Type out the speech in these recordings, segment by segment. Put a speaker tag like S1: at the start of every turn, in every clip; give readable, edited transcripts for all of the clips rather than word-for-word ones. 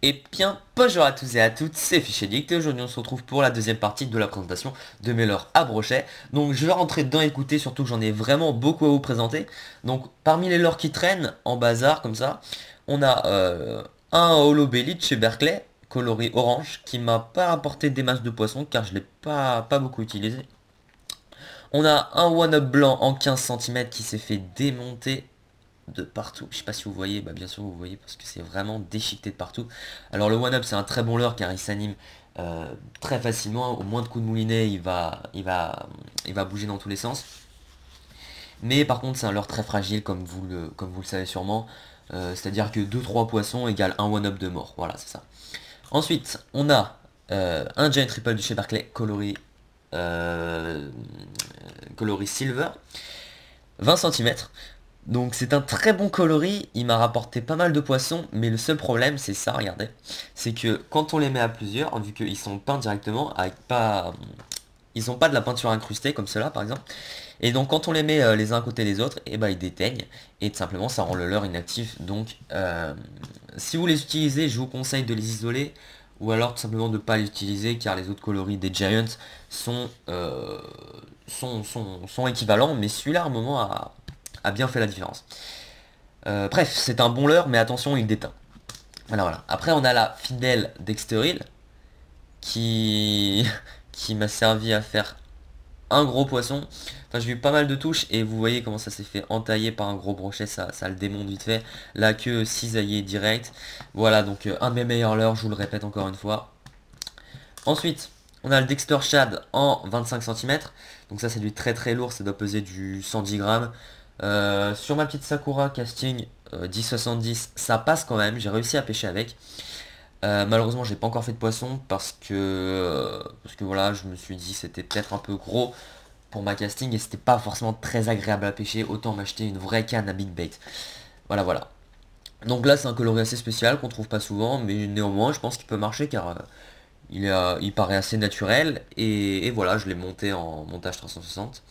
S1: Et bien, bonjour à tous et à toutes, c'est Fichédict et aujourd'hui on se retrouve pour la deuxième partie de la présentation de mes leurres à brochet. Donc je vais rentrer dedans écouter, surtout que j'en ai vraiment beaucoup à vous présenter. Donc parmi les leurres qui traînent en bazar comme ça, on a un Holo Belly de chez Berkeley, coloris orange, qui m'a pas apporté des masses de poissons car je l'ai pas beaucoup utilisé. On a un One-Up blanc en 15 cm qui s'est fait démonter de partout. Je sais pas si vous voyez, bah bien sûr vous voyez parce que c'est vraiment déchiqueté de partout. Alors le One-Up c'est un très bon leurre car il s'anime très facilement. Au moins de coups de moulinet il va bouger dans tous les sens. Mais par contre c'est un leurre très fragile comme vous le savez sûrement. C'est-à-dire que 2-3 poissons égale un One-Up de mort. Voilà c'est ça. Ensuite on a un Giant Triple de chez Berkeley coloris silver 20 cm. Donc c'est un très bon coloris, il m'a rapporté pas mal de poissons, mais le seul problème c'est ça, regardez, c'est que quand on les met à plusieurs, vu qu'ils sont peints directement, ils n'ont pas de la peinture incrustée comme cela par exemple, et donc quand on les met les uns à côté des autres, et bah ils déteignent, et tout simplement ça rend le leurre inactif. Donc si vous les utilisez, je vous conseille de les isoler, ou alors tout simplement de ne pas les utiliser, car les autres coloris des Giants sont équivalents, mais celui-là à un moment a bien fait la différence. Bref, c'est un bon leurre, mais attention, il déteint. Voilà. Après, on a la fidèle Dexter Hill, qui m'a servi à faire un gros poisson. Enfin, j'ai eu pas mal de touches, et vous voyez comment ça s'est fait entailler par un gros brochet, ça le démonte vite fait. La queue cisaillée direct. Voilà, donc un de mes meilleurs leurres, je vous le répète encore une fois. Ensuite, on a le Dexter Shad en 25 cm. Donc ça, c'est du très lourd, ça doit peser du 110 grammes. Sur ma petite Sakura casting 1070 ça passe quand même, j'ai réussi à pêcher avec. Malheureusement j'ai pas encore fait de poisson parce que voilà, je me suis dit c'était peut-être un peu gros pour ma casting et c'était pas forcément très agréable à pêcher, autant m'acheter une vraie canne à big bait. Voilà. Donc là c'est un coloris assez spécial qu'on trouve pas souvent, mais néanmoins je pense qu'il peut marcher car il paraît assez naturel et voilà, je l'ai monté en montage 360.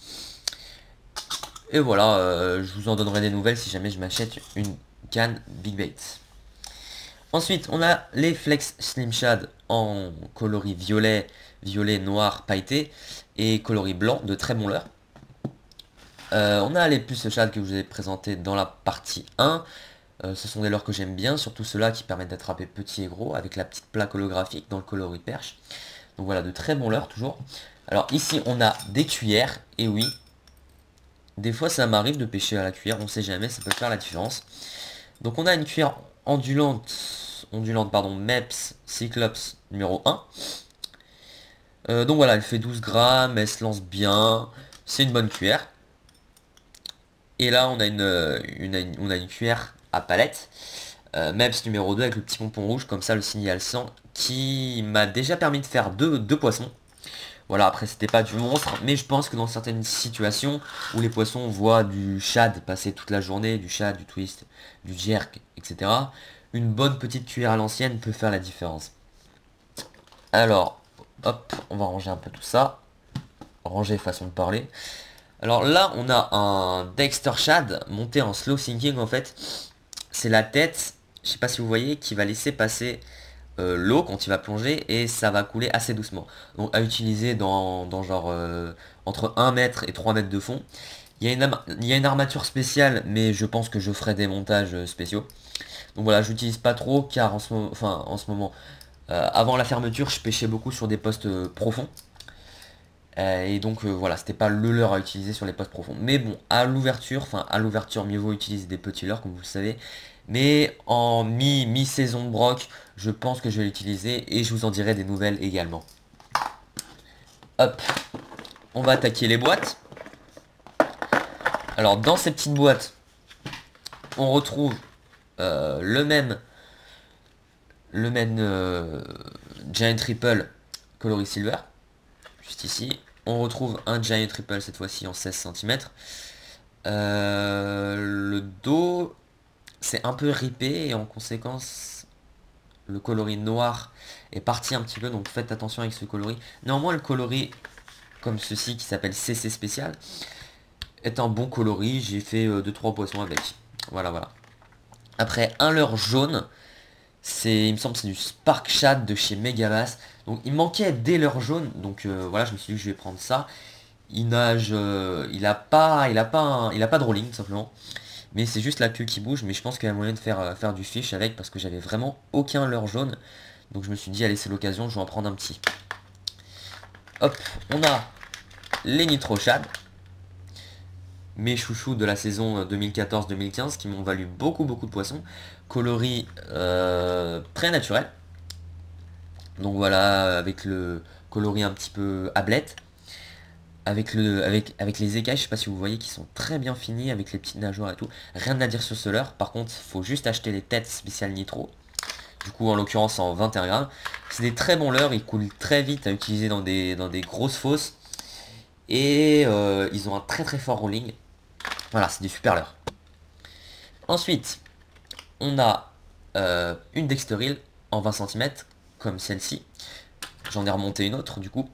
S1: Et voilà, je vous en donnerai des nouvelles si jamais je m'achète une canne Big Bait. Ensuite, on a les Flex Slim Shad en coloris violet, noir, pailleté et coloris blanc, de très bon leurre. On a les puces shad que je vous ai présenté dans la partie 1. Ce sont des leurres que j'aime bien, surtout ceux-là qui permettent d'attraper petit et gros avec la petite plaque holographique dans le coloris perche. Donc voilà, de très bons leurres toujours. Alors ici, on a des cuillères, et oui. Des fois ça m'arrive de pêcher à la cuillère, on sait jamais, ça peut faire la différence. Donc on a une cuillère ondulante pardon, Mepps Cyclops numéro 1. Donc voilà, elle fait 12 grammes, elle se lance bien, c'est une bonne cuillère. Et là on a une cuillère à palette, Mepps numéro 2 avec le petit pompon rouge, comme ça le signal 100, qui m'a déjà permis de faire deux poissons. Voilà, après c'était pas du monstre, mais je pense que dans certaines situations où les poissons voient du shad passer toute la journée, du shad, du twist, du jerk, etc., une bonne petite cuillère à l'ancienne peut faire la différence. Alors, hop, on va ranger un peu tout ça. Ranger façon de parler. Alors là, on a un Dexter Shad monté en slow sinking en fait. C'est la tête, je sais pas si vous voyez, qui va laisser passer l'eau quand il va plonger et ça va couler assez doucement. Donc à utiliser dans genre entre 1 mètre et 3 mètres de fond. Il y a une armature spéciale, mais je pense que je ferai des montages spéciaux. Donc voilà, je n'utilise pas trop car en ce moment, avant la fermeture, je pêchais beaucoup sur des postes profonds. Et donc voilà, c'était pas le leurre à utiliser sur les postes profonds. Mais bon, à l'ouverture, mieux vaut utiliser des petits leurres comme vous le savez. Mais en mi-saison de broc, je pense que je vais l'utiliser et je vous en dirai des nouvelles également. Hop, on va attaquer les boîtes. Alors dans ces petites boîtes, on retrouve le même Giant Triple coloris silver, juste ici. On retrouve un Giant Triple cette fois-ci en 16 cm. Le dos, c'est un peu ripé et en conséquence, le coloris noir est parti un petit peu, donc faites attention avec ce coloris. Néanmoins, le coloris, comme ceci, qui s'appelle CC Spécial, est un bon coloris. J'ai fait 2-3 poissons avec. Voilà, voilà. Après, un leurre jaune, il me semble que c'est du Spark Chat de chez Megabass. Donc il manquait des leurres jaunes, donc voilà, je me suis dit que je vais prendre ça. Il nage, il a pas de rolling tout simplement. Mais c'est juste la queue qui bouge, mais je pense qu'il y a moyen de faire du fish avec parce que j'avais vraiment aucun leurre jaune. Donc je me suis dit, allez, c'est l'occasion, je vais en prendre un petit. Hop, on a les Nitro Shad, mes chouchous de la saison 2014-2015 qui m'ont valu beaucoup de poissons. Coloris très naturel. Donc voilà, avec le coloris un petit peu ablette. Avec les écailles, je sais pas si vous voyez, qui sont très bien finis avec les petites nageoires et tout. Rien à dire sur ce leurre. Par contre, faut juste acheter les têtes spéciales nitro. Du coup, en l'occurrence, en 21 grammes. C'est des très bons leurres. Ils coulent très vite à utiliser dans des grosses fosses. Et ils ont un très fort rolling. Voilà, c'est des super leurres. Ensuite, on a une Dexteril en 20 cm, comme celle-ci. J'en ai remonté une autre, du coup.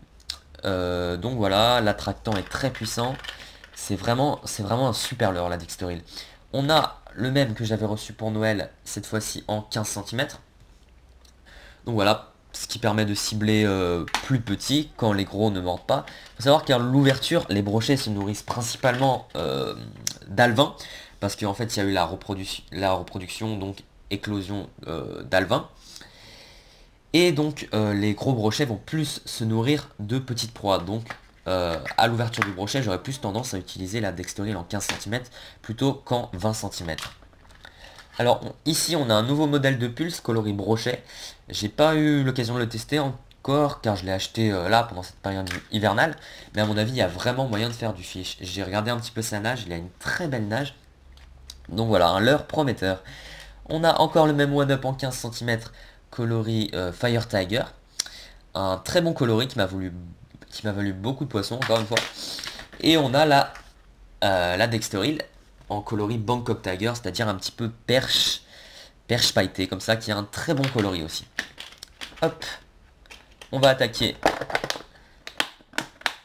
S1: Donc voilà, l'attractant est très puissant. C'est vraiment un super leurre, la Dexteril. On a le même que j'avais reçu pour Noël, cette fois-ci en 15 cm. Donc voilà, ce qui permet de cibler plus petit quand les gros ne mordent pas. Il faut savoir qu'à l'ouverture, les brochets se nourrissent principalement d'alevin. Parce qu'en fait, il y a eu la reproduction, donc éclosion d'alevin. Et donc les gros brochets vont plus se nourrir de petites proies. Donc à l'ouverture du brochet, j'aurais plus tendance à utiliser la Dexteril en 15 cm plutôt qu'en 20 cm. Alors ici on a un nouveau modèle de pulse coloris brochet. J'ai pas eu l'occasion de le tester encore car je l'ai acheté là pendant cette période hivernale. Mais à mon avis il y a vraiment moyen de faire du fish. J'ai regardé un petit peu sa nage, il a une très belle nage. Donc voilà, un leurre prometteur. On a encore le même one-up en 15 cm coloris Fire Tiger. Un très bon coloris qui m'a valu beaucoup de poissons, encore une fois. Et on a la Dexteril en coloris Bangkok Tiger, c'est-à-dire un petit peu perche pailleté, comme ça, qui a un très bon coloris aussi. Hop, on va attaquer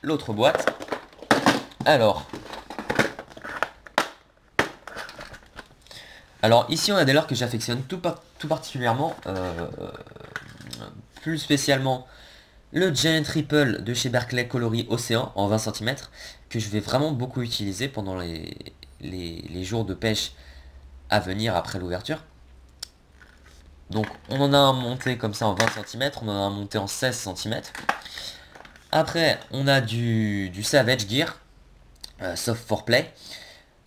S1: l'autre boîte. Alors ici on a des leurres que j'affectionne tout particulièrement, plus spécialement le Giant Ripple de chez Berkeley coloris Océan en 20 cm, que je vais vraiment beaucoup utiliser pendant les jours de pêche à venir après l'ouverture. Donc on en a un monté comme ça en 20 cm, on en a un monté en 16 cm. Après on a du Savage Gear, Soft for Play.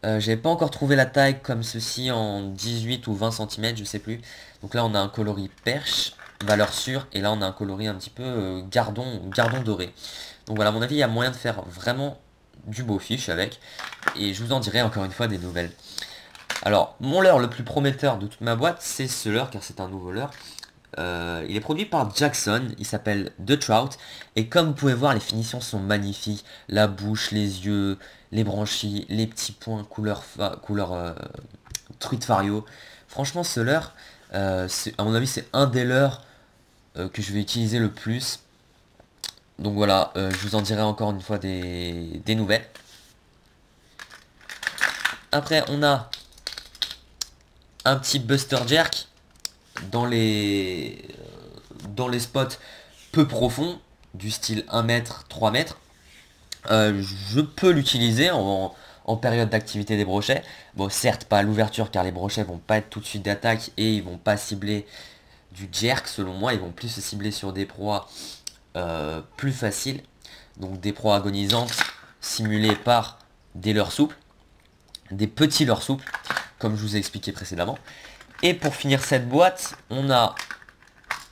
S1: J'avais pas encore trouvé la taille comme ceci en 18 ou 20 cm, je sais plus. Donc là on a un coloris perche, valeur sûre, et là on a un coloris un petit peu gardon doré. Donc voilà, à mon avis il y a moyen de faire vraiment du beau fish avec, et je vous en dirai encore une fois des nouvelles. Alors mon leurre le plus prometteur de toute ma boîte, c'est ce leurre car c'est un nouveau leurre. Il est produit par Jackson, il s'appelle The Trout, et comme vous pouvez voir les finitions sont magnifiques, la bouche, les yeux, les branchies, les petits points couleur truite fario. Franchement ce leurre, à mon avis c'est un des leurres que je vais utiliser le plus. Donc voilà, je vous en dirai encore une fois des nouvelles. Après on a un petit Buster Jerk dans les spots peu profonds, du style 1 mètre, 3 mètres. Je peux l'utiliser en période d'activité des brochets. Bon, certes pas à l'ouverture car les brochets vont pas être tout de suite d'attaque et ils vont pas cibler du jerk selon moi, ils vont plus se cibler sur des proies plus faciles. Donc des proies agonisantes simulées par des leurres souples, des petits leurres souples, comme je vous ai expliqué précédemment. Et pour finir cette boîte, on a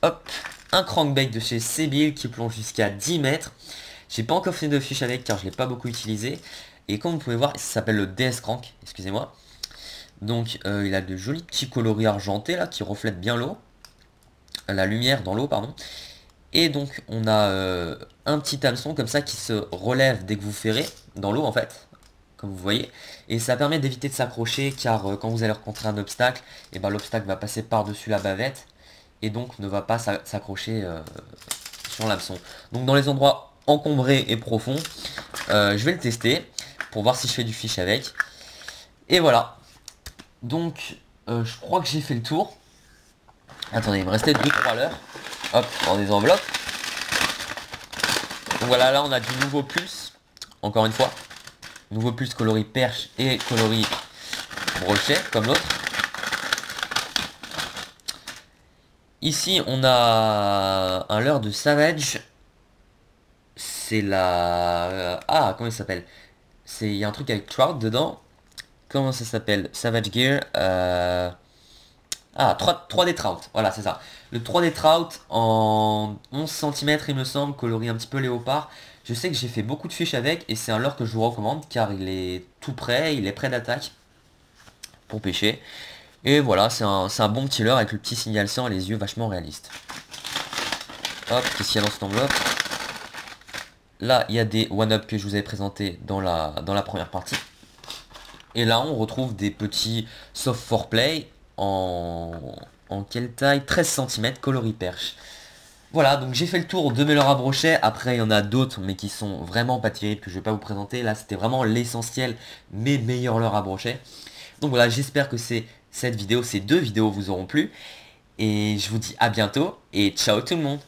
S1: hop, un crankbait de chez Sebil qui plonge jusqu'à 10 mètres. J'ai pas encore fait de fiche avec car je l'ai pas beaucoup utilisé. Et comme vous pouvez voir, ça s'appelle le DS Crank, excusez-moi. Donc il a de jolis petits coloris argentés là qui reflètent bien l'eau. La lumière dans l'eau, pardon. Et donc on a un petit hameçon comme ça qui se relève dès que vous ferrez dans l'eau en fait. comme vous voyez. Et ça permet d'éviter de s'accrocher, car quand vous allez rencontrer un obstacle, et ben l'obstacle va passer par-dessus la bavette, et donc ne va pas s'accrocher sur l'hameçon. Donc dans les endroits encombrés et profonds, je vais le tester, pour voir si je fais du fish avec. Et voilà. Donc, je crois que j'ai fait le tour. Attendez, il me restait 2-3 leurres. Hop, dans des enveloppes. Donc voilà, là on a du nouveau pulse. Encore une fois. Nouveau pulse coloris perche et coloris brochet, comme l'autre. Ici, on a un leurre de Savage. C'est la... Ah, comment il s'appelle? Il y a un truc avec Trout dedans. Comment ça s'appelle? Savage Gear. Ah, 3D Trout. Voilà, c'est ça. Le 3D Trout en 11 cm, il me semble, coloris un petit peu léopard. Je sais que j'ai fait beaucoup de fiches avec et c'est un leurre que je vous recommande car il est tout prêt, il est prêt d'attaque pour pêcher. Et voilà, c'est un bon petit leurre avec le petit signal sang et les yeux vachement réalistes. Hop, qu'est-ce qu'il y a dans cette enveloppe? Là, il y a des one-up que je vous avais présentés dans la première partie. Et là, on retrouve des petits soft foreplay en quelle taille? 13 cm, coloris perche. Voilà, donc j'ai fait le tour de mes leurres à brochet. Après, il y en a d'autres, mais qui sont vraiment pas terribles, que je vais pas vous présenter. Là, c'était vraiment l'essentiel, mes meilleurs leurres à brochet. Donc voilà, j'espère que cette vidéo, ces 2 vidéos vous auront plu. Et je vous dis à bientôt, et ciao tout le monde.